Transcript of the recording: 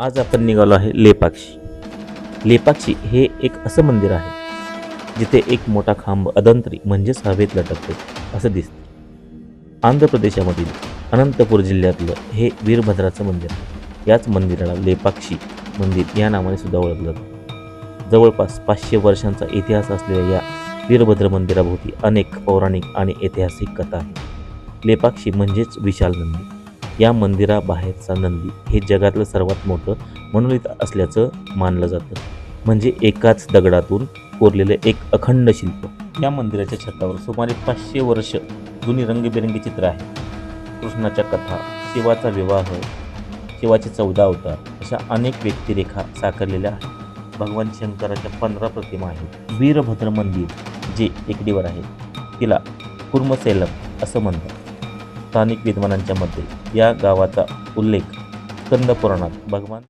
आज आपण निघालो आहे लेपाक्षी. लेपाक्षी हे एक असं मंदिर आहे जिथे एक मोठा खांब अदंतरी म्हणजेच हवेत लटकतो असं दिसतं. आंध्र प्रदेशामधील अनंतपूर जिल्ह्यातलं हे वीरभद्राचं मंदिर आहे. याच मंदिराला लेपाक्षी मंदिर या नावाने सुद्धा ओळखलं जातं. जवळपास 500 वर्षांचा इतिहास असलेल्या या वीरभद्र मंदिराभोवती अनेक पौराणिक आणि ऐतिहासिक कथा आहेत. लेपाक्षी म्हणजेच विशाल नंदी. या मंदिराबाहेरचा नंदी हे जगातलं सर्वात मोठं मनोलित असल्याचं मानलं जातं. म्हणजे एकाच दगडातून कोरलेलं एक अखंड शिल्प. या मंदिराच्या छतावर सुमारे 500 वर्ष जुनी रंगीबेरंगी चित्र आहेत. कृष्णाच्या कथा, शिवाचा विवाह, शिवाचे 14 अवतार अशा अनेक व्यक्तिरेखा साकारलेल्या आहेत. भगवान शंकराच्या 15 प्रतिमा आहेत. वीरभद्र मंदिर जे टेकडीवर आहे तिला कुर्मसेलम असं म्हणतात. स्थानिक विद्वानांच्या मते या गावाचा उल्लेख स्कंद पुराणात भगवान